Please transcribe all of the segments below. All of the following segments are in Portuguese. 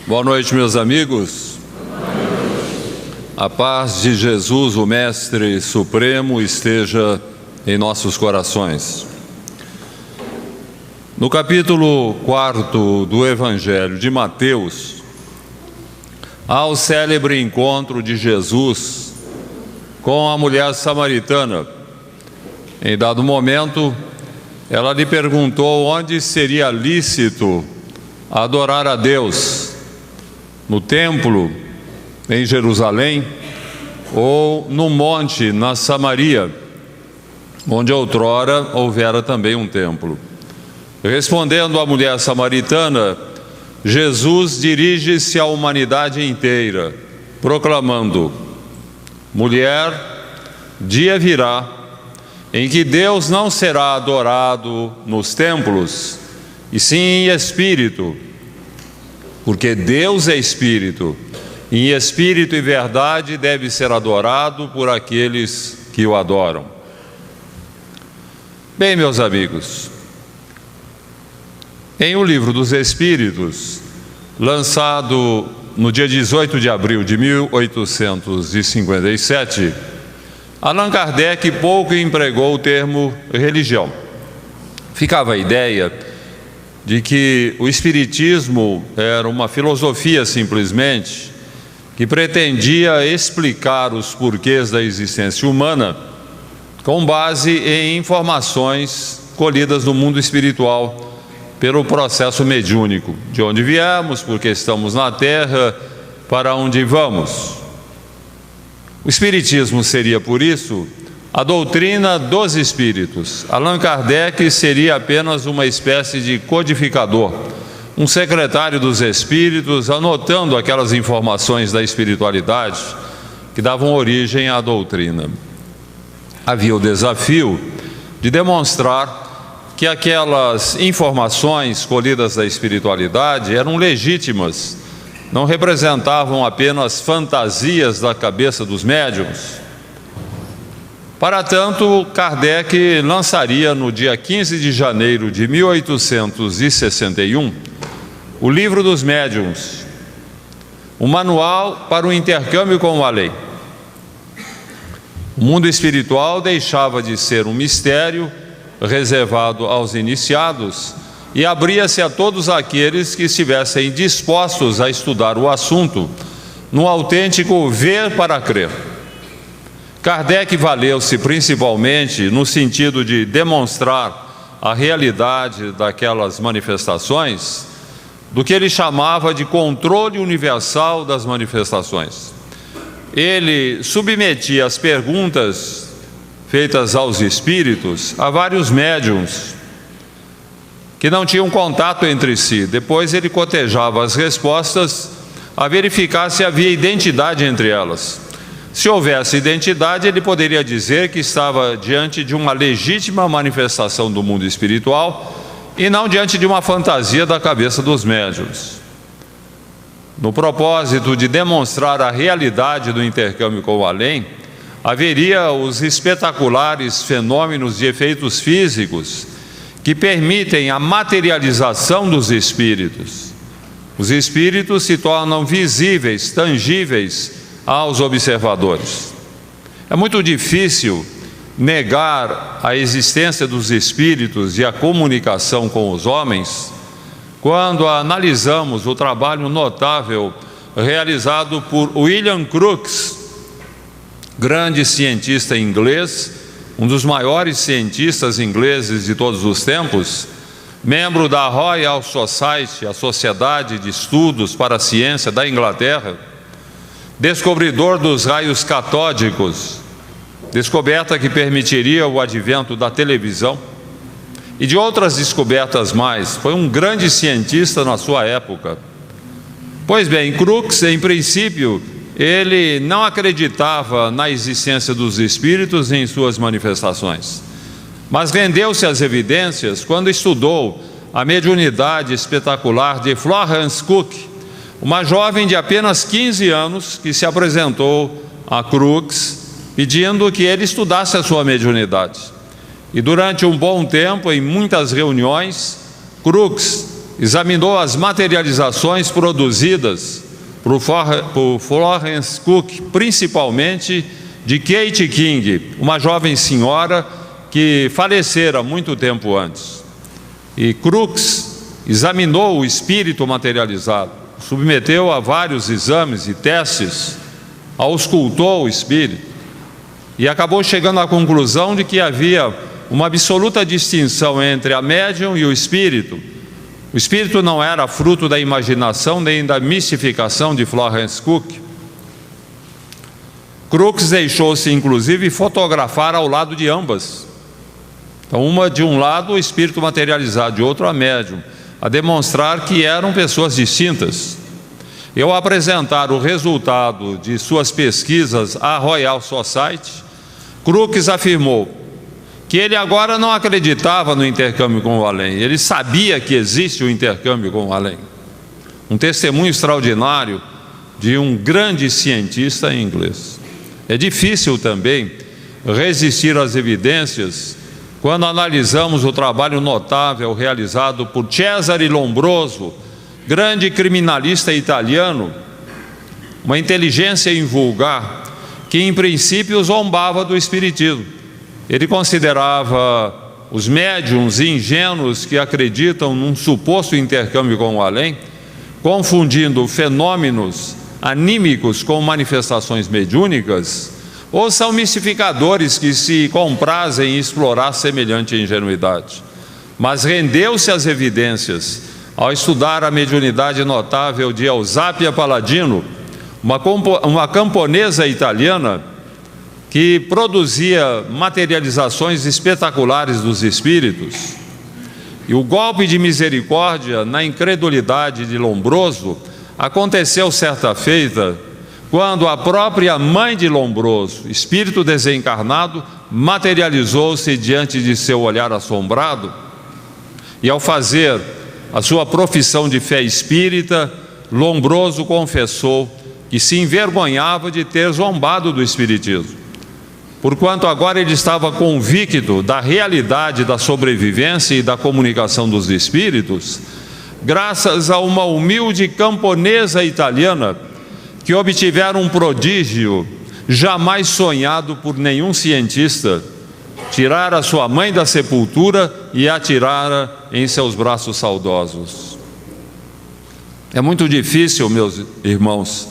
Boa noite, meus amigos. A paz de Jesus, o Mestre Supremo, esteja em nossos corações. No capítulo 4 do Evangelho de Mateus, há o célebre encontro de Jesus com a mulher samaritana. Em dado momento, ela lhe perguntou onde seria lícito adorar a Deus, no templo em Jerusalém ou no monte na Samaria, onde outrora houvera também um templo. Respondendo a mulher samaritana, Jesus dirige-se à humanidade inteira, proclamando: mulher, dia virá em que Deus não será adorado nos templos, e sim em espírito, porque Deus é espírito, e em espírito e verdade deve ser adorado por aqueles que o adoram. Bem, meus amigos, em O Livro dos Espíritos, lançado no dia 18 de abril de 1857, Allan Kardec pouco empregou o termo religião. Ficava a ideia de que o Espiritismo era uma filosofia simplesmente que pretendia explicar os porquês da existência humana com base em informações colhidas do mundo espiritual pelo processo mediúnico, de onde viemos, porque estamos na Terra, para onde vamos. O Espiritismo seria, por isso, a doutrina dos espíritos. Allan Kardec seria apenas uma espécie de codificador, um secretário dos espíritos, anotando aquelas informações da espiritualidade que davam origem à doutrina. Havia o desafio de demonstrar que aquelas informações colhidas da espiritualidade eram legítimas, não representavam apenas fantasias da cabeça dos médiuns. Para tanto, Kardec lançaria no dia 15 de janeiro de 1861 o Livro dos Médiuns, um manual para o intercâmbio com o além. O mundo espiritual deixava de ser um mistério reservado aos iniciados e abria-se a todos aqueles que estivessem dispostos a estudar o assunto no autêntico ver para crer. Kardec valeu-se principalmente no sentido de demonstrar a realidade daquelas manifestações do que ele chamava de controle universal das manifestações. Ele submetia as perguntas feitas aos espíritos a vários médiuns que não tinham contato entre si. Depois ele cotejava as respostas a verificar se havia identidade entre elas. Se houvesse identidade, ele poderia dizer que estava diante de uma legítima manifestação do mundo espiritual e não diante de uma fantasia da cabeça dos médiuns. No propósito de demonstrar a realidade do intercâmbio com o além, haveria os espetaculares fenômenos de efeitos físicos que permitem a materialização dos espíritos. Os espíritos se tornam visíveis, tangíveis aos observadores. É muito difícil negar a existência dos espíritos e a comunicação com os homens quando analisamos o trabalho notável realizado por William Crookes, grande cientista inglês, um dos maiores cientistas ingleses de todos os tempos, membro da Royal Society, a Sociedade de Estudos para a Ciência da Inglaterra, descobridor dos raios catódicos, descoberta que permitiria o advento da televisão, e de outras descobertas mais. Foi um grande cientista na sua época. Pois bem, Crookes, em princípio, ele não acreditava na existência dos espíritos em suas manifestações, mas rendeu-se às evidências quando estudou a mediunidade espetacular de Florence Cook, uma jovem de apenas 15 anos que se apresentou a Crookes pedindo que ele estudasse a sua mediunidade. E durante um bom tempo, em muitas reuniões, Crookes examinou as materializações produzidas por Florence Cook, principalmente de Kate King, uma jovem senhora que falecera muito tempo antes. E Crookes examinou o espírito materializado, submeteu a vários exames e testes, auscultou o espírito e acabou chegando à conclusão de que havia uma absoluta distinção entre a médium e o espírito. O espírito não era fruto da imaginação nem da mistificação de Florence Cook. Crookes deixou-se inclusive fotografar ao lado de ambas. Então, uma de um lado o espírito materializado, de outro a médium, a demonstrar que eram pessoas distintas. E ao apresentar o resultado de suas pesquisas à Royal Society, Crookes afirmou que ele agora não acreditava no intercâmbio com o além, ele sabia que existe o intercâmbio com o além. Um testemunho extraordinário de um grande cientista inglês. É difícil também resistir às evidências quando analisamos o trabalho notável realizado por Cesare Lombroso, grande criminalista italiano, uma inteligência invulgar que em princípio zombava do espiritismo. Ele considerava os médiuns ingênuos que acreditam num suposto intercâmbio com o além, confundindo fenômenos anímicos com manifestações mediúnicas, ou são mistificadores que se comprazem em explorar semelhante ingenuidade. Mas rendeu-se às evidências ao estudar a mediunidade notável de Eusápia Palladino, uma camponesa italiana que produzia materializações espetaculares dos espíritos. E o golpe de misericórdia na incredulidade de Lombroso aconteceu certa feita, quando a própria mãe de Lombroso, espírito desencarnado, materializou-se diante de seu olhar assombrado, e ao fazer a sua profissão de fé espírita, Lombroso confessou que se envergonhava de ter zombado do espiritismo, porquanto agora ele estava convicto da realidade da sobrevivência e da comunicação dos espíritos, graças a uma humilde camponesa italiana que obtivera um prodígio jamais sonhado por nenhum cientista: tirar a sua mãe da sepultura e atirara em seus braços saudosos. É muito difícil, meus irmãos,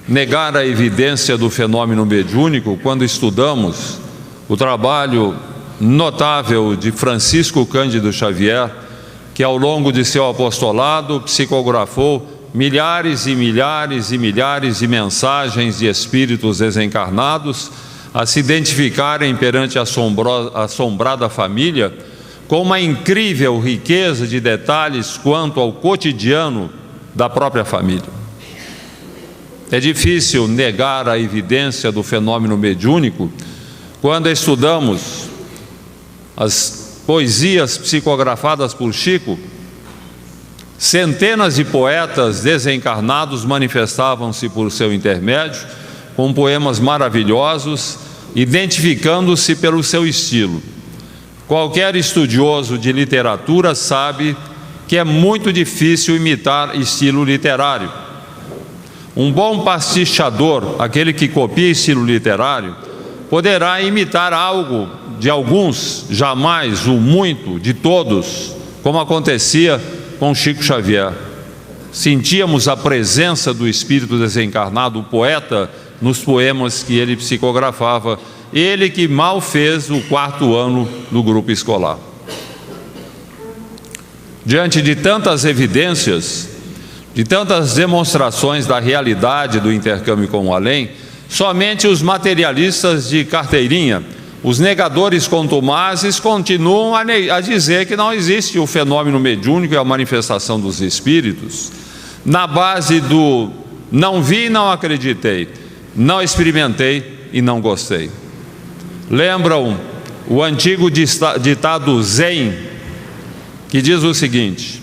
negar a evidência do fenômeno mediúnico quando estudamos o trabalho notável de Francisco Cândido Xavier, que ao longo de seu apostolado psicografou milhares e milhares e milhares de mensagens de espíritos desencarnados a se identificarem perante a assombrada família com uma incrível riqueza de detalhes quanto ao cotidiano da própria família. É difícil negar a evidência do fenômeno mediúnico quando estudamos as poesias psicografadas por Chico. Centenas de poetas desencarnados manifestavam-se por seu intermédio, com poemas maravilhosos, identificando-se pelo seu estilo. Qualquer estudioso de literatura sabe que é muito difícil imitar estilo literário. Um bom pastichador, aquele que copia estilo literário, poderá imitar algo de alguns, jamais o muito de todos, como acontecia com Chico Xavier. Sentíamos a presença do espírito desencarnado, o poeta, nos poemas que ele psicografava, ele que mal fez o 4º ano do grupo escolar. Diante de tantas evidências, de tantas demonstrações da realidade do intercâmbio com o além, somente os materialistas de carteirinha, os negadores contumazes, continuam a dizer que não existe o fenômeno mediúnico e a manifestação dos espíritos, na base do não vi e não acreditei, não experimentei e não gostei. Lembram o antigo ditado Zen, que diz o seguinte: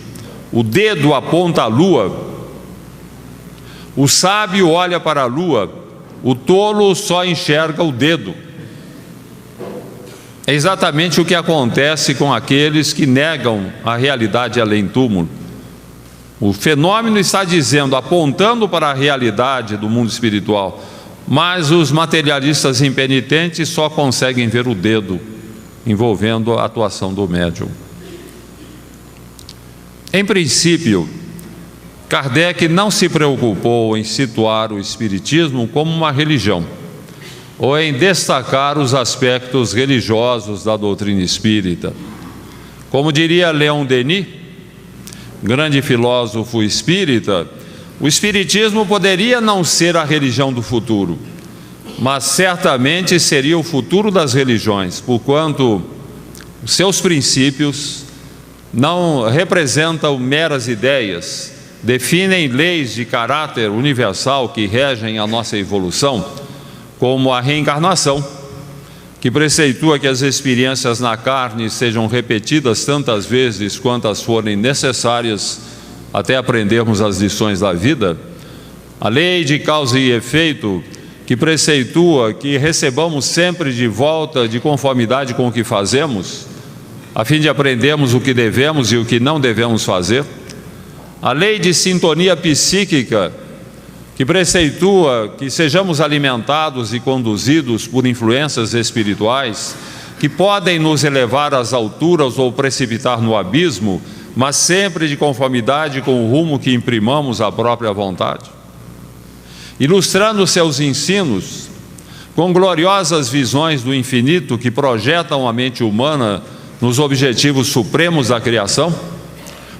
o dedo aponta a lua, o sábio olha para a lua, o tolo só enxerga o dedo. É exatamente o que acontece com aqueles que negam a realidade além túmulo. O fenômeno está dizendo, apontando para a realidade do mundo espiritual, mas os materialistas impenitentes só conseguem ver o dedo envolvendo a atuação do médium. Em princípio, Kardec não se preocupou em situar o espiritismo como uma religião, ou em destacar os aspectos religiosos da doutrina espírita. Como diria Leon Denis, grande filósofo espírita, o espiritismo poderia não ser a religião do futuro, mas certamente seria o futuro das religiões, porquanto os seus princípios não representam meras ideias, definem leis de caráter universal que regem a nossa evolução, como a reencarnação, que preceitua que as experiências na carne sejam repetidas tantas vezes quantas forem necessárias até aprendermos as lições da vida. A lei de causa e efeito, que preceitua que recebamos sempre de volta de conformidade com o que fazemos, a fim de aprendermos o que devemos e o que não devemos fazer. A lei de sintonia psíquica, que preceitua que sejamos alimentados e conduzidos por influências espirituais que podem nos elevar às alturas ou precipitar no abismo, mas sempre de conformidade com o rumo que imprimamos à própria vontade. Ilustrando seus ensinos com gloriosas visões do infinito que projetam a mente humana nos objetivos supremos da criação,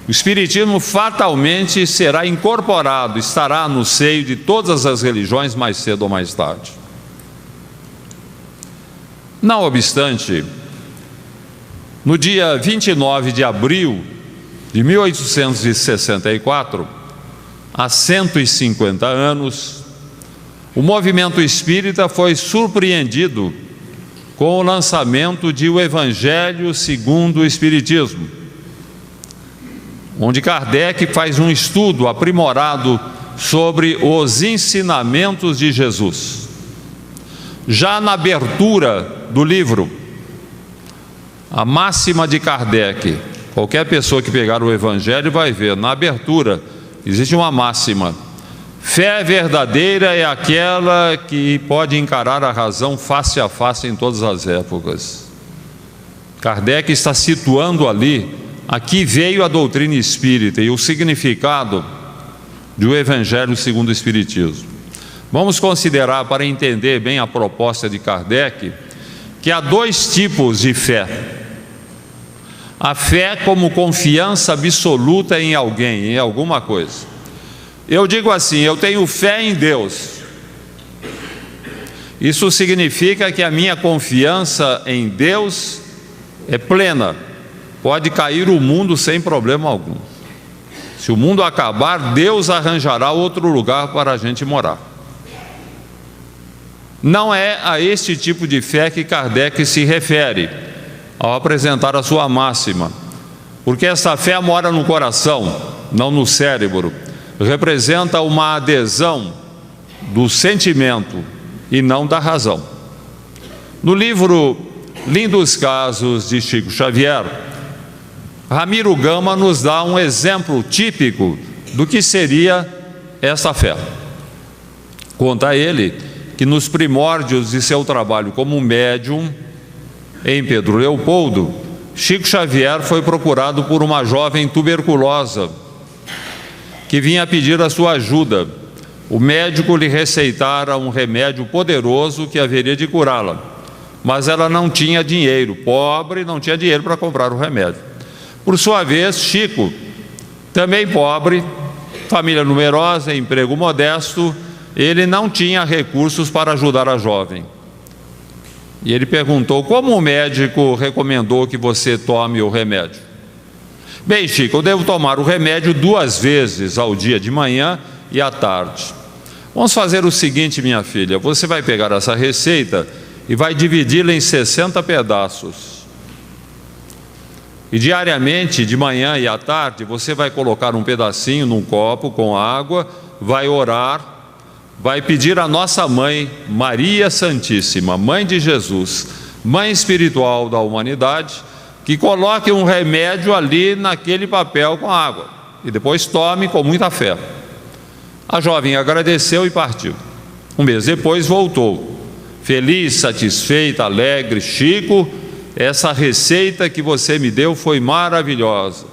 o Espiritismo fatalmente será incorporado, estará no seio de todas as religiões mais cedo ou mais tarde. Não obstante, no dia 29 de abril de 1864, há 150 anos, o movimento espírita foi surpreendido com o lançamento de O Evangelho segundo o Espiritismo, onde Kardec faz um estudo aprimorado sobre os ensinamentos de Jesus. Já na abertura do livro, a máxima de Kardec, qualquer pessoa que pegar o Evangelho vai ver, na abertura existe uma máxima: fé verdadeira é aquela que pode encarar a razão face a face em todas as épocas. Kardec está situando ali, aqui veio a doutrina espírita e o significado do Evangelho segundo o Espiritismo. Vamos considerar, para entender bem a proposta de Kardec, que há dois tipos de fé. A fé como confiança absoluta em alguém, em alguma coisa. Eu digo assim: eu tenho fé em Deus. Isso significa que a minha confiança em Deus é plena. Pode cair o mundo sem problema algum. Se o mundo acabar, Deus arranjará outro lugar para a gente morar. Não é a este tipo de fé que Kardec se refere ao apresentar a sua máxima, porque essa fé mora no coração, não no cérebro. Representa uma adesão do sentimento e não da razão. No livro Lindos Casos de Chico Xavier, Ramiro Gama nos dá um exemplo típico do que seria essa fé. Conta ele que nos primórdios de seu trabalho como médium em Pedro Leopoldo, Chico Xavier foi procurado por uma jovem tuberculosa que vinha pedir a sua ajuda. O médico lhe receitara um remédio poderoso que haveria de curá-la, mas ela não tinha dinheiro, pobre, não tinha dinheiro para comprar o remédio. Por sua vez, Chico, também pobre, família numerosa, emprego modesto, ele não tinha recursos para ajudar a jovem. E ele perguntou: como o médico recomendou que você tome o remédio? Bem, Chico, eu devo tomar o remédio 2 vezes ao dia, de manhã e à tarde. Vamos fazer o seguinte, minha filha: você vai pegar essa receita e vai dividi-la em 60 pedaços. E diariamente, de manhã e à tarde, você vai colocar um pedacinho num copo com água, vai orar, vai pedir à nossa mãe, Maria Santíssima, mãe de Jesus, mãe espiritual da humanidade, que coloque um remédio ali naquele papel com água. e depois tome com muita fé. A jovem agradeceu e partiu. Um mês depois voltou, feliz, satisfeita, alegre: Chico, essa receita que você me deu foi maravilhosa.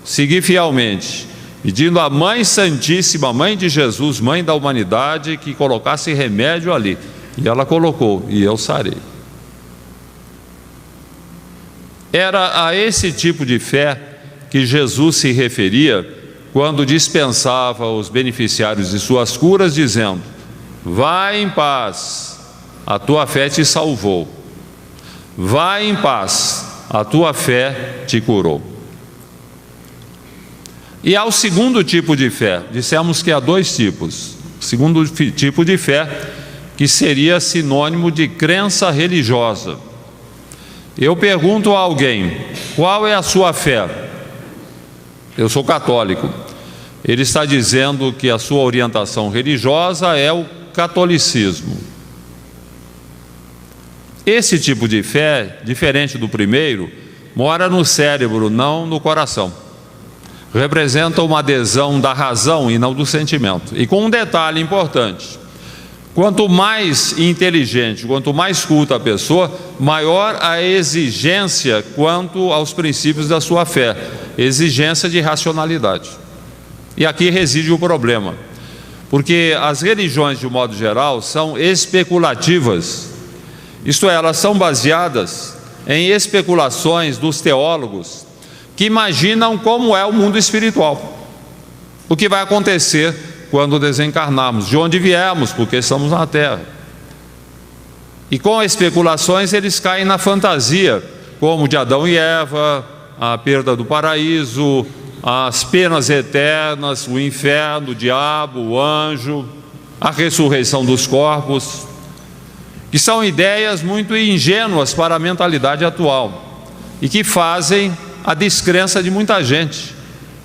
Segui fielmente, pedindo à Mãe Santíssima, Mãe de Jesus, Mãe da humanidade, que colocasse remédio ali. E ela colocou, e eu sarei. Era a esse tipo de fé que Jesus se referia quando dispensava os beneficiários de suas curas, dizendo: vai em paz, a tua fé te salvou. Vai em paz, a tua fé te curou. E há o segundo tipo de fé. Dissemos que há dois tipos. O segundo tipo de fé, que seria sinônimo de crença religiosa. Eu pergunto a alguém: qual é a sua fé? Eu sou católico. Ele está dizendo que a sua orientação religiosa é o catolicismo. Esse tipo de fé, diferente do primeiro, mora no cérebro, não no coração. Representa uma adesão da razão e não do sentimento. E com um detalhe importante: quanto mais inteligente, quanto mais culta a pessoa, maior a exigência quanto aos princípios da sua fé, exigência de racionalidade. E aqui reside o problema, porque as religiões, de um modo geral, são especulativas. Isto é, elas são baseadas em especulações dos teólogos que imaginam como é o mundo espiritual, o que vai acontecer quando desencarnarmos, de onde viemos, porque estamos na Terra. E com especulações eles caem na fantasia, como de Adão e Eva, a perda do paraíso, as penas eternas, o inferno, o diabo, o anjo, a ressurreição dos corpos, que são ideias muito ingênuas para a mentalidade atual e que fazem a descrença de muita gente.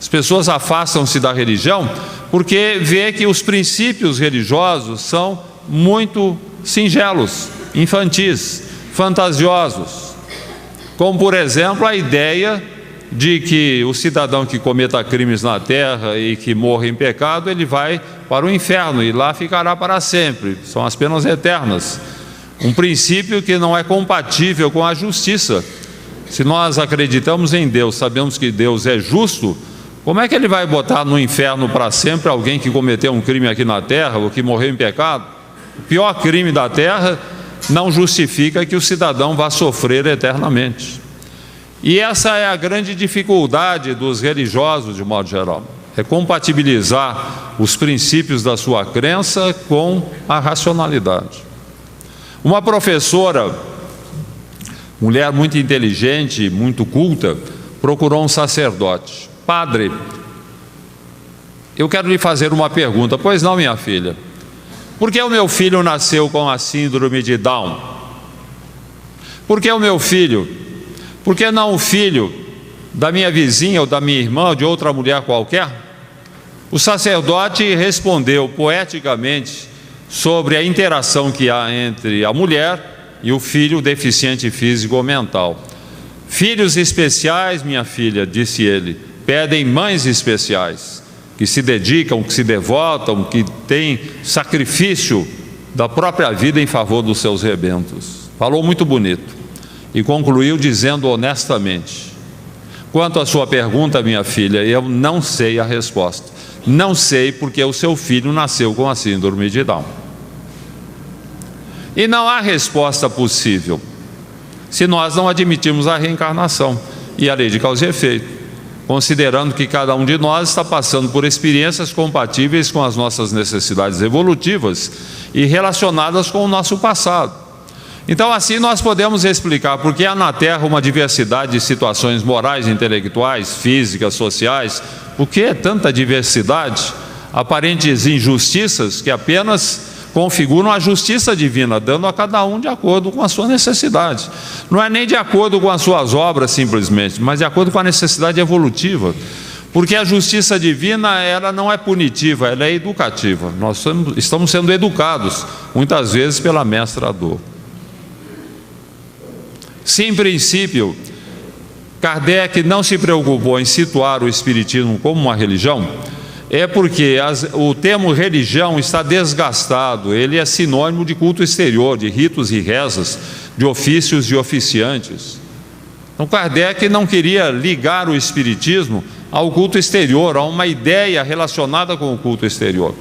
As pessoas afastam-se da religião porque vê que os princípios religiosos são muito singelos, infantis, fantasiosos, como por exemplo a ideia de que o cidadão que cometa crimes na terra e que morra em pecado, ele vai para o inferno e lá ficará para sempre, são as penas eternas. Um princípio que não é compatível com a justiça. Se nós acreditamos em Deus, sabemos que Deus é justo, como é que ele vai botar no inferno para sempre alguém que cometeu um crime aqui na terra ou que morreu em pecado? O pior crime da terra não justifica que o cidadão vá sofrer eternamente. E essa é a grande dificuldade dos religiosos, de modo geral, é compatibilizar os princípios da sua crença com a racionalidade. Uma professora, mulher muito inteligente, muito culta, procurou um sacerdote. Padre, eu quero lhe fazer uma pergunta. Pois não, minha filha? Por que o meu filho nasceu com a síndrome de Down? Por que o meu filho? Por que não o filho da minha vizinha ou da minha irmã ou de outra mulher qualquer? O sacerdote respondeu poeticamente sobre a interação que há entre a mulher e o filho deficiente físico ou mental. Filhos especiais, minha filha, disse ele, pedem mães especiais, que se dedicam, que se devotam, que têm sacrifício da própria vida em favor dos seus rebentos. Falou muito bonito e concluiu dizendo honestamente: quanto à sua pergunta, minha filha, eu não sei a resposta. Não sei porque o seu filho nasceu com a síndrome de Down. E não há resposta possível se nós não admitirmos a reencarnação e a lei de causa e efeito, considerando que cada um de nós está passando por experiências compatíveis com as nossas necessidades evolutivas e relacionadas com o nosso passado. Então, assim nós podemos explicar por que há na Terra uma diversidade de situações morais, intelectuais, físicas, sociais. Por que é tanta diversidade? Aparentes injustiças que apenas configuram a justiça divina, dando a cada um de acordo com a sua necessidade. Não é nem de acordo com as suas obras simplesmente, mas de acordo com a necessidade evolutiva. Porque a justiça divina, ela não é punitiva, ela é educativa. Nós estamos sendo educados, muitas vezes pela mestra dor. Se em princípio Kardec não se preocupou em situar o Espiritismo como uma religião, é porque o termo religião está desgastado, ele é sinônimo de culto exterior, de ritos e rezas, de ofícios e oficiantes. Então Kardec não queria ligar o Espiritismo ao culto exterior, a uma ideia relacionada com o culto exterior.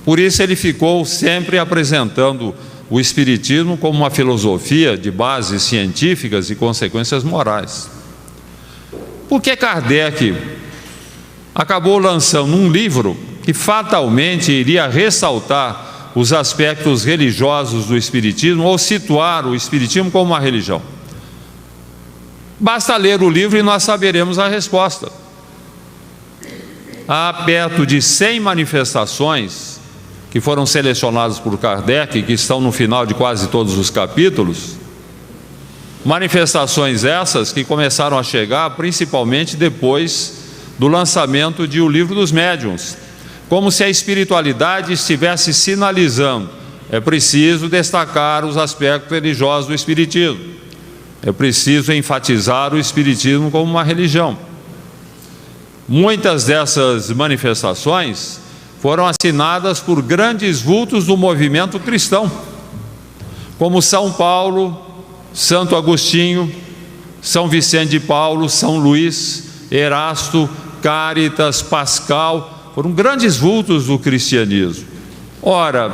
Por isso ele ficou sempre apresentando o Espiritismo como uma filosofia de bases científicas e consequências morais. Por que Kardec acabou lançando um livro que fatalmente iria ressaltar os aspectos religiosos do Espiritismo ou situar o Espiritismo como uma religião? Basta ler o livro e nós saberemos a resposta. Há perto de 100 manifestações que foram selecionadas por Kardec, que estão no final de quase todos os capítulos. Manifestações essas que começaram a chegar principalmente depois do lançamento de O Livro dos Médiuns, como se a espiritualidade estivesse sinalizando: é preciso destacar os aspectos religiosos do Espiritismo, é preciso enfatizar o Espiritismo como uma religião. Muitas dessas manifestações foram assinadas por grandes vultos do movimento cristão, como São Paulo, Santo Agostinho, São Vicente de Paulo, São Luís, Erasto, Cáritas, Pascal. Foram grandes vultos do cristianismo. Ora,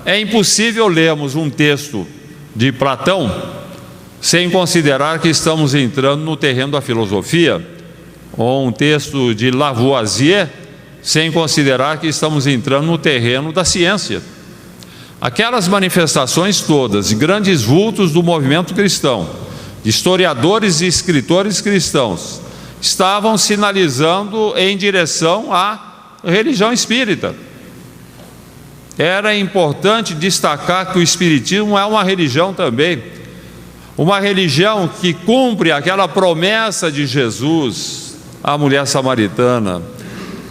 é impossível lermos um texto de Platão sem considerar que estamos entrando no terreno da filosofia, ou um texto de Lavoisier sem considerar que estamos entrando no terreno da ciência. Aquelas manifestações todas, de grandes vultos do movimento cristão, de historiadores e escritores cristãos, estavam sinalizando em direção à religião espírita. Era importante destacar que o Espiritismo é uma religião também, uma religião que cumpre aquela promessa de Jesus à mulher samaritana,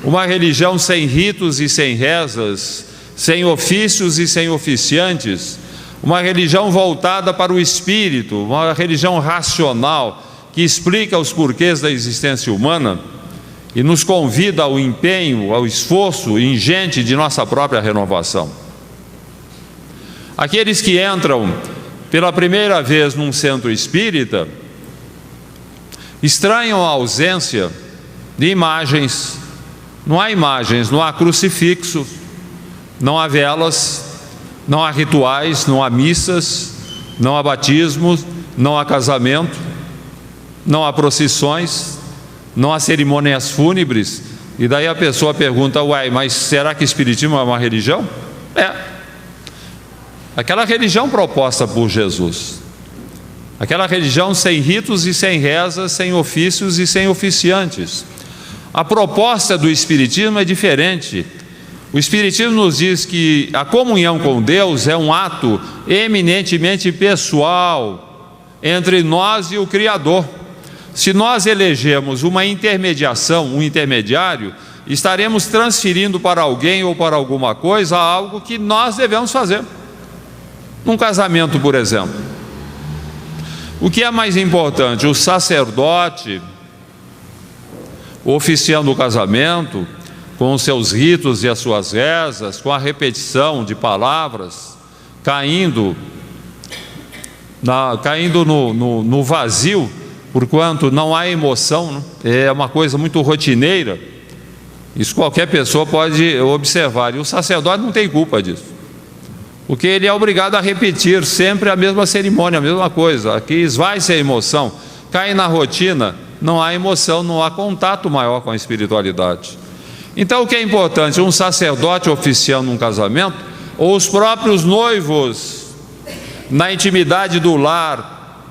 uma religião sem ritos e sem rezas, sem ofícios e sem oficiantes, uma religião voltada para o espírito, uma religião racional, que explica os porquês da existência humana e nos convida ao empenho, ao esforço ingente de nossa própria renovação. Aqueles que entram pela primeira vez num centro espírita estranham a ausência de imagens. Não há imagens, não há crucifixo, não há velas, não há rituais, não há missas, não há batismos, não há casamento, não há procissões, não há cerimônias fúnebres. E daí a pessoa pergunta: uai, mas será que o Espiritismo é uma religião? É. Aquela religião proposta por Jesus, aquela religião sem ritos e sem rezas, sem ofícios e sem oficiantes. A proposta do Espiritismo é diferente. O Espiritismo nos diz que a comunhão com Deus é um ato eminentemente pessoal entre nós e o Criador. Se nós elegemos uma intermediação, um intermediário, estaremos transferindo para alguém ou para alguma coisa algo que nós devemos fazer. Num casamento, por exemplo, o que é mais importante? O sacerdote oficiando o casamento, com os seus ritos e as suas rezas, com a repetição de palavras, caindo no vazio, porquanto não há emoção, né? É uma coisa muito rotineira. Isso qualquer pessoa pode observar, e o sacerdote não tem culpa disso, porque ele é obrigado a repetir sempre a mesma cerimônia, a mesma coisa. Aqui esvai-se a emoção, cai na rotina, não há emoção, não há contato maior com a espiritualidade. Então o que é importante? Um sacerdote oficiando um casamento, ou os próprios noivos na intimidade do lar,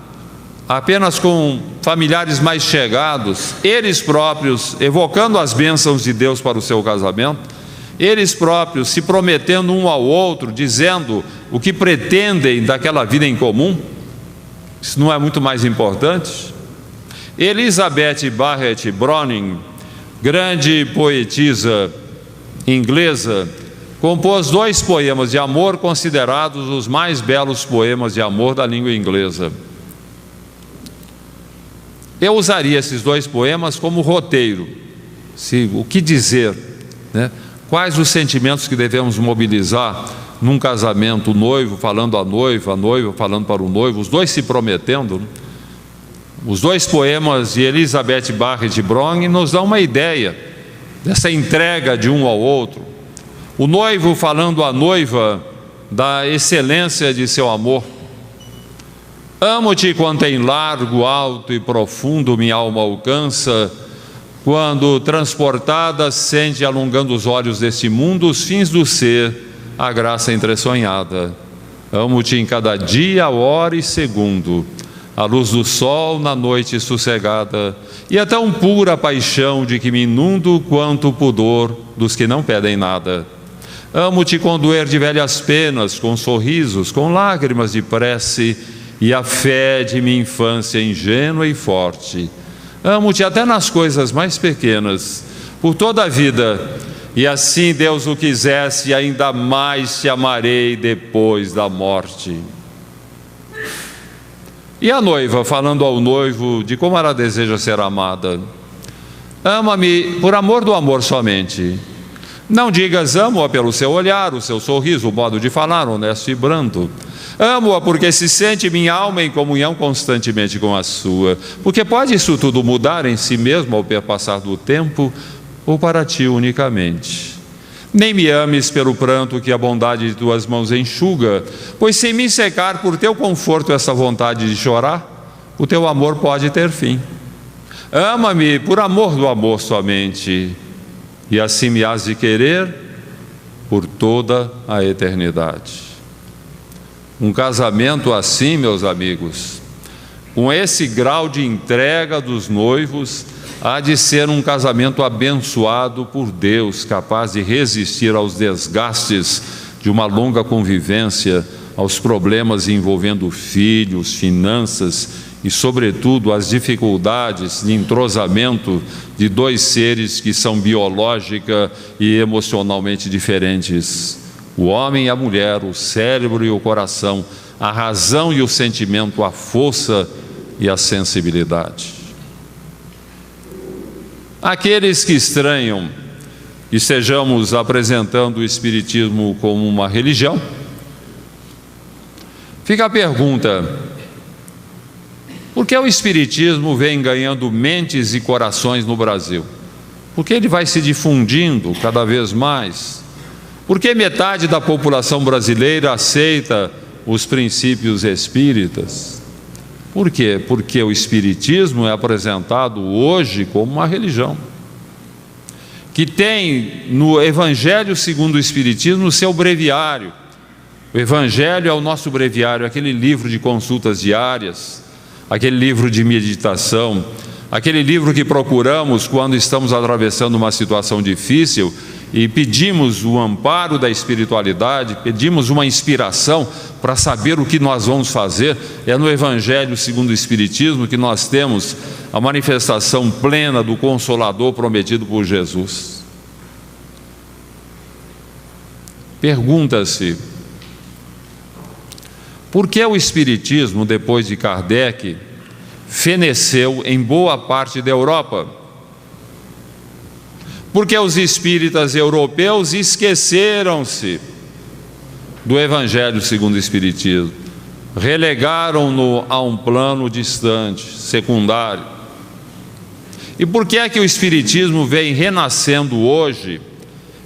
apenas com familiares mais chegados, eles próprios evocando as bênçãos de Deus para o seu casamento, eles próprios se prometendo um ao outro, dizendo o que pretendem daquela vida em comum. Isso não é muito mais importante? Elizabeth Barrett Browning, grande poetisa inglesa, compôs 2 poemas de amor considerados os mais belos poemas de amor da língua inglesa. Eu usaria esses dois poemas como roteiro. O que dizer, né? Quais os sentimentos que devemos mobilizar num casamento, o noivo falando à noiva, a noiva falando para o noivo, os dois se prometendo, né? Os dois poemas de Elizabeth Barrett de Browning nos dão uma ideia dessa entrega de um ao outro. O noivo falando à noiva da excelência de seu amor. Amo-te quanto em largo, alto e profundo minha alma alcança, quando transportada sente alongando os olhos deste mundo os fins do ser, a graça entresonhada. Amo-te em cada dia, hora e segundo, a luz do sol na noite sossegada, e é tão pura a paixão de que me inundo quanto o pudor dos que não pedem nada. Amo-te com doer de velhas penas, com sorrisos, com lágrimas de prece, e a fé de minha infância ingênua e forte. Amo-te até nas coisas mais pequenas, por toda a vida, e assim Deus o quisesse, ainda mais te amarei depois da morte. E a noiva falando ao noivo de como ela deseja ser amada. Ama-me por amor do amor somente. Não digas amo-a pelo seu olhar, o seu sorriso, o modo de falar honesto e brando. Amo-a porque se sente minha alma em comunhão constantemente com a sua. Porque pode isso tudo mudar em si mesmo ao perpassar do tempo, ou para ti unicamente. Nem me ames pelo pranto que a bondade de tuas mãos enxuga, pois sem me secar por teu conforto essa vontade de chorar, o teu amor pode ter fim. Ama-me por amor do amor somente, e assim me has de querer por toda a eternidade. Um casamento assim, meus amigos, com esse grau de entrega dos noivos, há de ser um casamento abençoado por Deus, capaz de resistir aos desgastes de uma longa convivência, aos problemas envolvendo filhos, finanças e, sobretudo, às dificuldades de entrosamento de dois seres que são biológica e emocionalmente diferentes. O homem e a mulher, o cérebro e o coração, a razão e o sentimento, a força e a sensibilidade. Aqueles que estranham que estejamos apresentando o Espiritismo como uma religião, fica a pergunta: por que o Espiritismo vem ganhando mentes e corações no Brasil? Por que ele vai se difundindo cada vez mais? Por que metade da população brasileira aceita os princípios espíritas? Por quê? Porque o Espiritismo é apresentado hoje como uma religião, que tem no Evangelho segundo o Espiritismo o seu breviário. O Evangelho é o nosso breviário, aquele livro de consultas diárias, aquele livro de meditação, aquele livro que procuramos quando estamos atravessando uma situação difícil e pedimos o amparo da espiritualidade, pedimos uma inspiração para saber o que nós vamos fazer. É no Evangelho segundo o Espiritismo que nós temos a manifestação plena do Consolador prometido por Jesus. Pergunta-se: por que o Espiritismo, depois de Kardec, feneceu em boa parte da Europa? Porque os espíritas europeus esqueceram-se do Evangelho segundo o Espiritismo, relegaram-no a um plano distante, secundário. E por que é que o Espiritismo vem renascendo hoje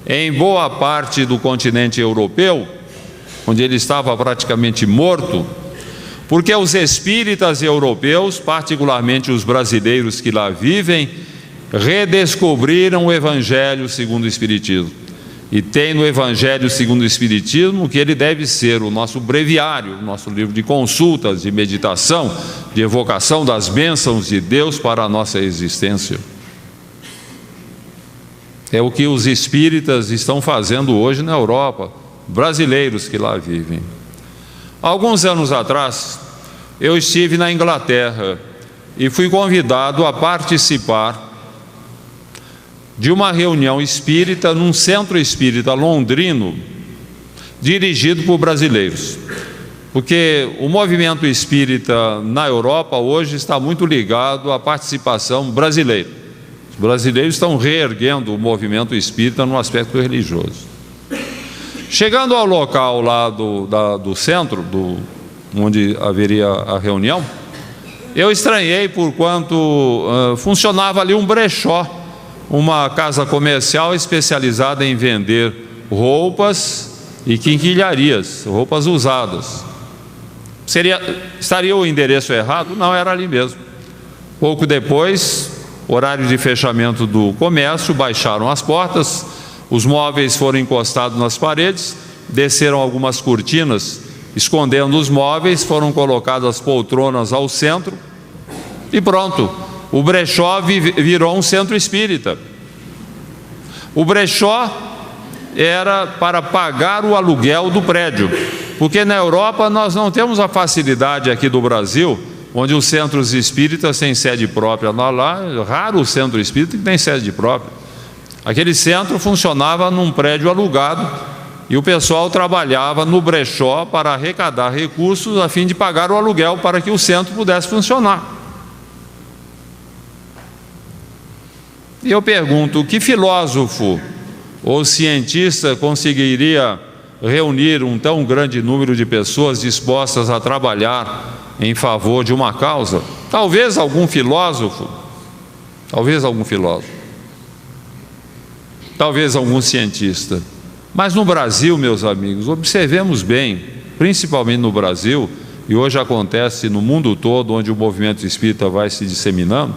em boa parte do continente europeu, onde ele estava praticamente morto? Porque os espíritas europeus, particularmente os brasileiros que lá vivem, redescobriram o Evangelho segundo o Espiritismo. E tem no Evangelho segundo o Espiritismo que ele deve ser o nosso breviário, o nosso livro de consultas, de meditação, de evocação das bênçãos de Deus para a nossa existência. É o que os espíritas estão fazendo hoje na Europa, brasileiros que lá vivem. Alguns anos atrás, eu estive na Inglaterra e fui convidado a participar de uma reunião espírita num centro espírita londrino, dirigido por brasileiros. porque o movimento espírita na Europa hoje está muito ligado à participação brasileira. Os brasileiros estão reerguendo o movimento espírita no aspecto religioso. Chegando ao local lá do centro, onde haveria a reunião, eu estranhei por quanto funcionava ali um brechó, uma casa comercial especializada em vender roupas e quinquilharias, roupas usadas. Estaria o endereço errado? Não, era ali mesmo. Pouco depois, horário de fechamento do comércio, baixaram as portas, os móveis foram encostados nas paredes, desceram algumas cortinas escondendo os móveis, foram colocadas poltronas ao centro e pronto, o brechó virou um centro espírita. O brechó era para pagar o aluguel do prédio, porque na Europa nós não temos a facilidade aqui do Brasil, onde os centros espíritas têm sede própria. Lá é raro o centro espírita que tem sede própria. Aquele centro funcionava num prédio alugado e o pessoal trabalhava no brechó para arrecadar recursos a fim de pagar o aluguel para que o centro pudesse funcionar. E eu pergunto, que filósofo ou cientista conseguiria reunir um tão grande número de pessoas dispostas a trabalhar em favor de uma causa? Talvez algum filósofo, talvez algum cientista. Mas no Brasil, meus amigos, observemos bem, principalmente no Brasil, e hoje acontece no mundo todo, onde o movimento espírita vai se disseminando,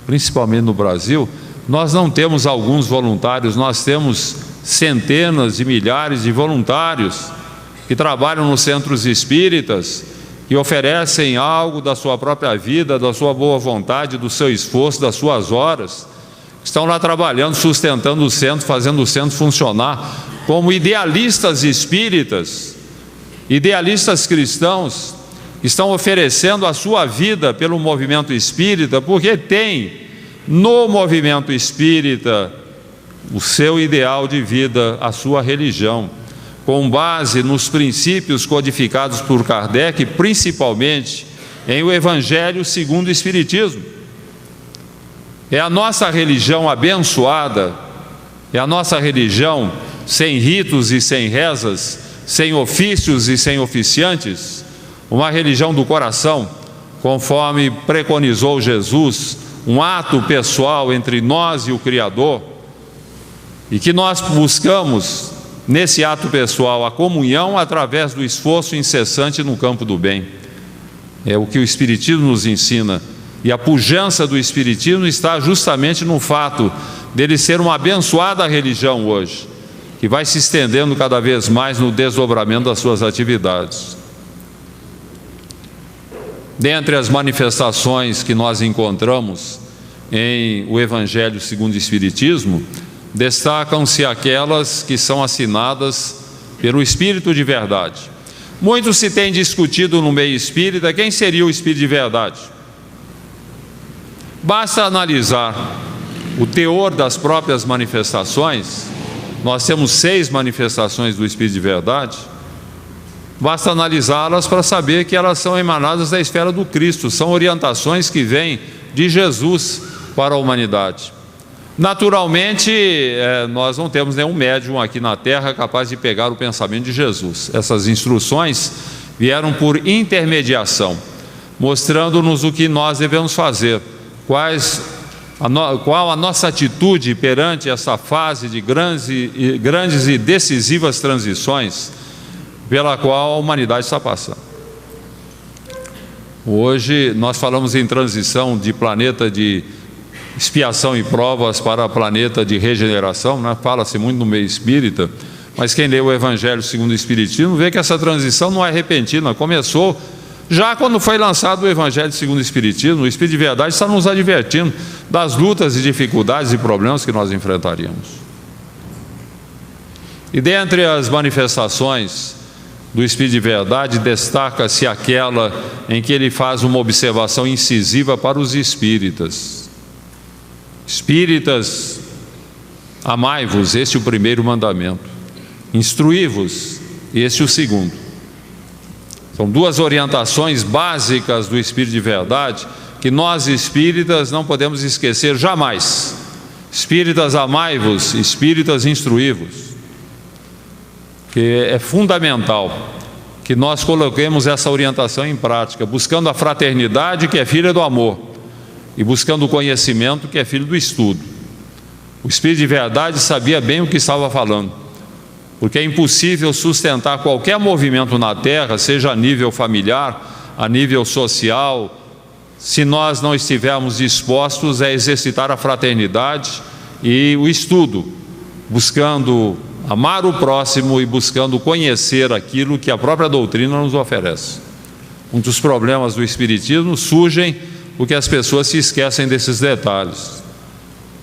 principalmente no Brasil, nós não temos alguns voluntários, nós temos centenas de milhares de voluntários que trabalham nos centros espíritas, que oferecem algo da sua própria vida, da sua boa vontade, do seu esforço, das suas horas, estão lá trabalhando, sustentando o centro, fazendo o centro funcionar, como idealistas espíritas, idealistas cristãos, que estão oferecendo a sua vida pelo movimento espírita, porque tem no movimento espírita o seu ideal de vida, a sua religião, com base nos princípios codificados por Kardec, principalmente em o Evangelho segundo o Espiritismo. É a nossa religião abençoada, é a nossa religião sem ritos e sem rezas, sem ofícios e sem oficiantes, uma religião do coração, conforme preconizou Jesus, um ato pessoal entre nós e o Criador, e que nós buscamos nesse ato pessoal a comunhão através do esforço incessante no campo do bem. É o que o Espiritismo nos ensina. E a pujança do Espiritismo está justamente no fato dele ser uma abençoada religião hoje, que vai se estendendo cada vez mais no desdobramento das suas atividades. Dentre as manifestações que nós encontramos em o Evangelho segundo o Espiritismo, destacam-se aquelas que são assinadas pelo Espírito de Verdade. Muito se tem discutido no meio espírita quem seria o Espírito de Verdade. Basta analisar o teor das próprias manifestações. Nós temos 6 manifestações do Espírito de Verdade. Basta analisá-las para saber que elas são emanadas da esfera do Cristo, são orientações que vêm de Jesus para a humanidade. Naturalmente, nós não temos nenhum médium aqui na Terra capaz de pegar o pensamento de Jesus. Essas instruções vieram por intermediação, mostrando-nos o que nós devemos fazer, qual a nossa atitude perante essa fase de grandes e decisivas transições pela qual a humanidade está passando. Hoje nós falamos em transição de planeta de expiação e provas para planeta de regeneração, né? Fala-se muito no meio espírita, mas quem lê o Evangelho segundo o Espiritismo vê que essa transição não é repentina, começou já quando foi lançado o Evangelho segundo o Espiritismo. O Espírito de Verdade está nos advertindo das lutas e dificuldades e problemas que nós enfrentaríamos. E dentre as manifestações do Espírito de Verdade, destaca-se aquela em que ele faz uma observação incisiva para os espíritas. Espíritas, amai-vos, este é o primeiro mandamento. Instruí-vos, este é o segundo. São duas orientações básicas do Espírito de Verdade que nós espíritas não podemos esquecer jamais. Espíritas, amai-vos, espíritas, instruí-vos. Que é fundamental que nós coloquemos essa orientação em prática, buscando a fraternidade, que é filha do amor, e buscando o conhecimento, que é filho do estudo. O Espírito de Verdade sabia bem o que estava falando, porque é impossível sustentar qualquer movimento na Terra, seja a nível familiar, a nível social, se nós não estivermos dispostos a exercitar a fraternidade e o estudo, buscando amar o próximo e buscando conhecer aquilo que a própria doutrina nos oferece. Um dos problemas do Espiritismo surgem porque as pessoas se esquecem desses detalhes.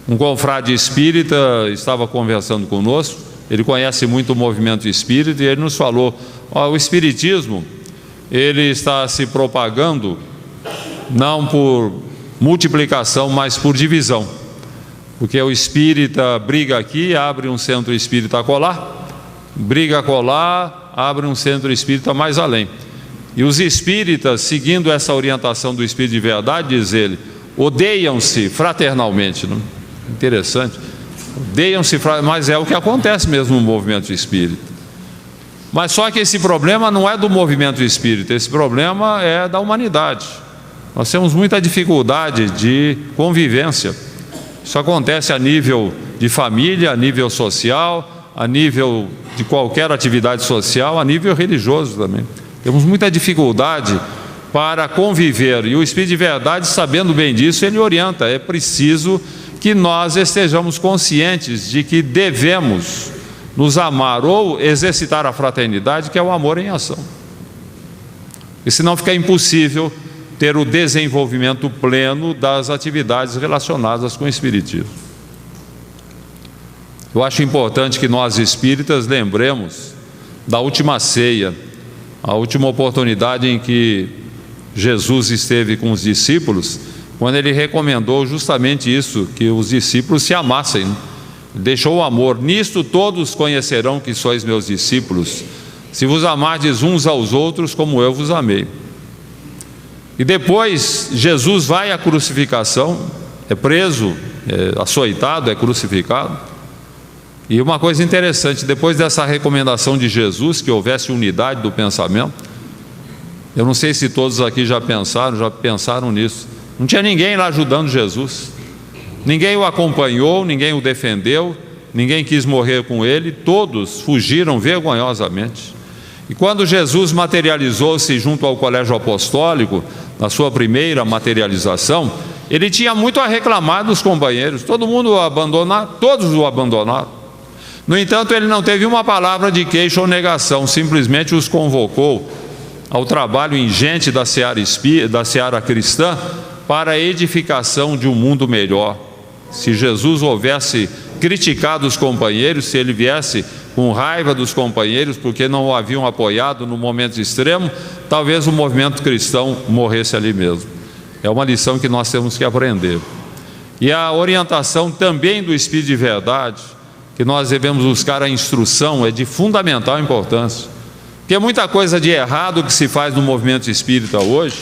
Um confrade espírita estava conversando conosco, ele conhece muito o movimento espírita, e ele nos falou: o Espiritismo, ele está se propagando não por multiplicação, mas por divisão. Porque o espírita briga aqui, abre um centro espírita acolá, briga acolá, abre um centro espírita mais além. E os espíritas, seguindo essa orientação do Espírito de Verdade, diz ele, odeiam-se fraternalmente. Não? Interessante. Odeiam-se, mas é o que acontece mesmo no movimento espírita. Mas só que esse problema não é do movimento espírita, esse problema é da humanidade. Nós temos muita dificuldade de convivência. Isso acontece a nível de família, a nível social, a nível de qualquer atividade social, a nível religioso também. Temos muita dificuldade para conviver, e o Espírito de Verdade, sabendo bem disso, ele orienta. É preciso que nós estejamos conscientes de que devemos nos amar ou exercitar a fraternidade, que é o amor em ação. E senão fica impossível ter o desenvolvimento pleno das atividades relacionadas com o Espiritismo. Eu acho importante que nós espíritas lembremos da última ceia, a última oportunidade em que Jesus esteve com os discípulos, quando ele recomendou justamente isso, que os discípulos se amassem, né? Deixou o amor. Nisto todos conhecerão que sois meus discípulos, se vos amardes uns aos outros como eu vos amei. E depois Jesus vai à crucificação, é preso, é açoitado, é crucificado. E uma coisa interessante, depois dessa recomendação de Jesus, que houvesse unidade do pensamento, eu não sei se todos aqui já pensaram nisso. Não tinha ninguém lá ajudando Jesus, ninguém o acompanhou, ninguém o defendeu, ninguém quis morrer com ele, todos fugiram vergonhosamente. E quando Jesus materializou-se junto ao colégio apostólico, na sua primeira materialização, ele tinha muito a reclamar dos companheiros, todo mundo o abandonaram, todos o abandonaram. No entanto, ele não teve uma palavra de queixa ou negação, simplesmente os convocou ao trabalho ingente da seara cristã para a edificação de um mundo melhor. Se Jesus houvesse criticado os companheiros, se ele viesse com raiva dos companheiros porque não o haviam apoiado no momento extremo, talvez o movimento cristão morresse ali mesmo. É uma lição que nós temos que aprender. E a orientação também do Espírito de Verdade, que nós devemos buscar a instrução, é de fundamental importância. Porque muita coisa de errado que se faz no movimento espírita hoje,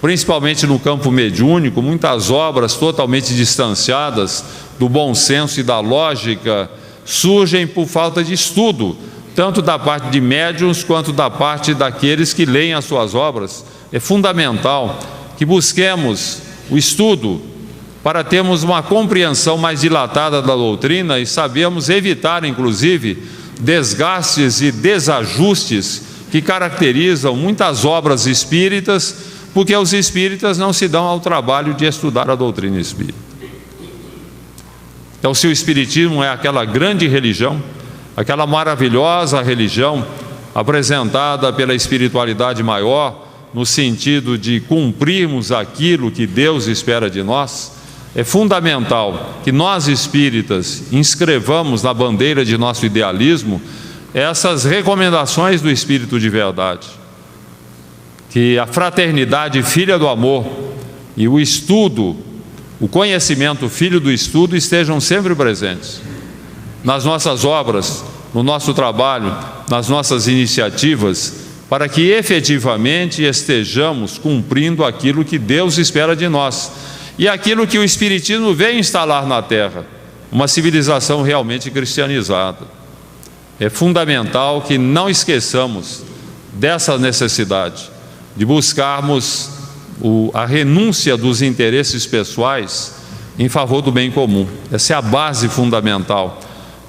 principalmente no campo mediúnico, muitas obras totalmente distanciadas do bom senso e da lógica, surgem por falta de estudo, tanto da parte de médiuns quanto da parte daqueles que leem as suas obras. É fundamental que busquemos o estudo para termos uma compreensão mais dilatada da doutrina e sabermos evitar, inclusive, desgastes e desajustes que caracterizam muitas obras espíritas, porque os espíritas não se dão ao trabalho de estudar a doutrina espírita. Então, se o Espiritismo é aquela grande religião, aquela maravilhosa religião apresentada pela espiritualidade maior, no sentido de cumprirmos aquilo que Deus espera de nós, é fundamental que nós espíritas inscrevamos na bandeira de nosso idealismo essas recomendações do Espírito de Verdade. Que a fraternidade, filha do amor, e o estudo, o conhecimento, filho do estudo, estejam sempre presentes nas nossas obras, no nosso trabalho, nas nossas iniciativas, para que efetivamente estejamos cumprindo aquilo que Deus espera de nós e aquilo que o Espiritismo veio instalar na Terra, uma civilização realmente cristianizada. É fundamental que não esqueçamos dessa necessidade de buscarmos a renúncia dos interesses pessoais em favor do bem comum. Essa é a base fundamental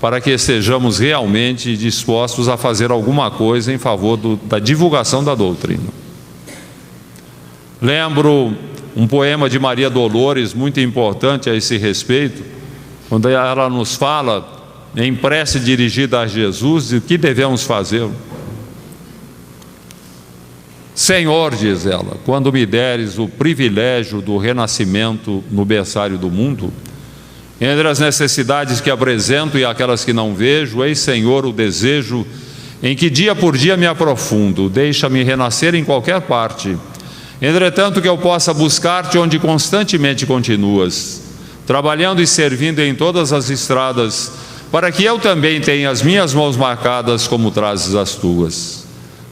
para que estejamos realmente dispostos a fazer alguma coisa em favor da divulgação da doutrina. Lembro um poema de Maria Dolores, muito importante a esse respeito, quando ela nos fala, em prece dirigida a Jesus, de o que devemos fazer. Senhor, diz ela, quando me deres o privilégio do renascimento no berçário do mundo, entre as necessidades que apresento e aquelas que não vejo, eis, Senhor, o desejo em que dia por dia me aprofundo, deixa-me renascer em qualquer parte, entretanto que eu possa buscar-te onde constantemente continuas, trabalhando e servindo em todas as estradas, para que eu também tenha as minhas mãos marcadas como trazes as tuas.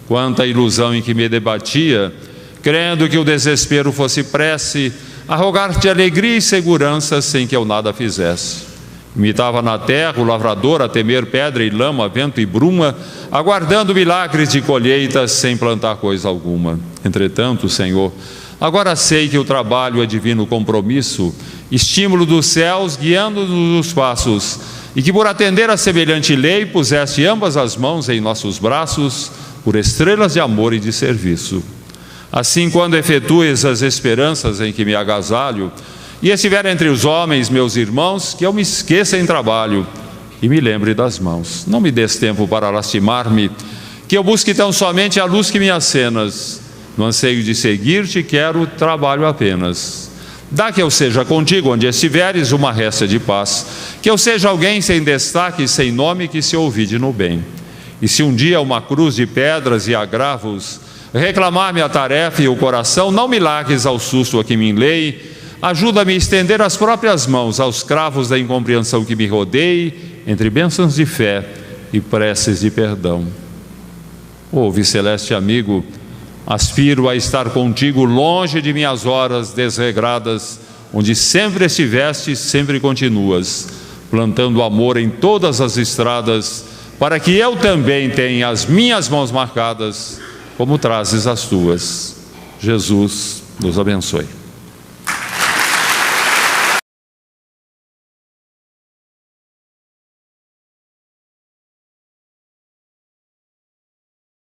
Quanta ilusão em que me debatia, crendo que o desespero fosse prece, a rogar-te alegria e segurança sem que eu nada fizesse. Imitava na terra o lavrador a temer pedra e lama, vento e bruma, aguardando milagres de colheitas sem plantar coisa alguma. Entretanto, Senhor, agora sei que o trabalho é divino compromisso, estímulo dos céus guiando-nos os passos, e que por atender a semelhante lei puseste ambas as mãos em nossos braços por estrelas de amor e de serviço. Assim, quando efetues as esperanças em que me agasalho, e estiver entre os homens, meus irmãos, que eu me esqueça em trabalho e me lembre das mãos. Não me des tempo para lastimar-me, que eu busque tão somente a luz que me acenas. No anseio de seguir-te, quero trabalho apenas. Dá que eu seja contigo onde estiveres uma resta de paz, que eu seja alguém sem destaque e sem nome que se ouvide no bem. E se um dia uma cruz de pedras e agravos reclamar-me a tarefa e o coração, não me largues ao susto a que me enlei, ajuda-me a estender as próprias mãos aos cravos da incompreensão que me rodeie, entre bênçãos de fé e preces de perdão. Ouve, celeste amigo, aspiro a estar contigo longe de minhas horas desregradas, onde sempre estiveste e sempre continuas, plantando amor em todas as estradas, para que eu também tenha as minhas mãos marcadas, como trazes as tuas. Jesus nos abençoe.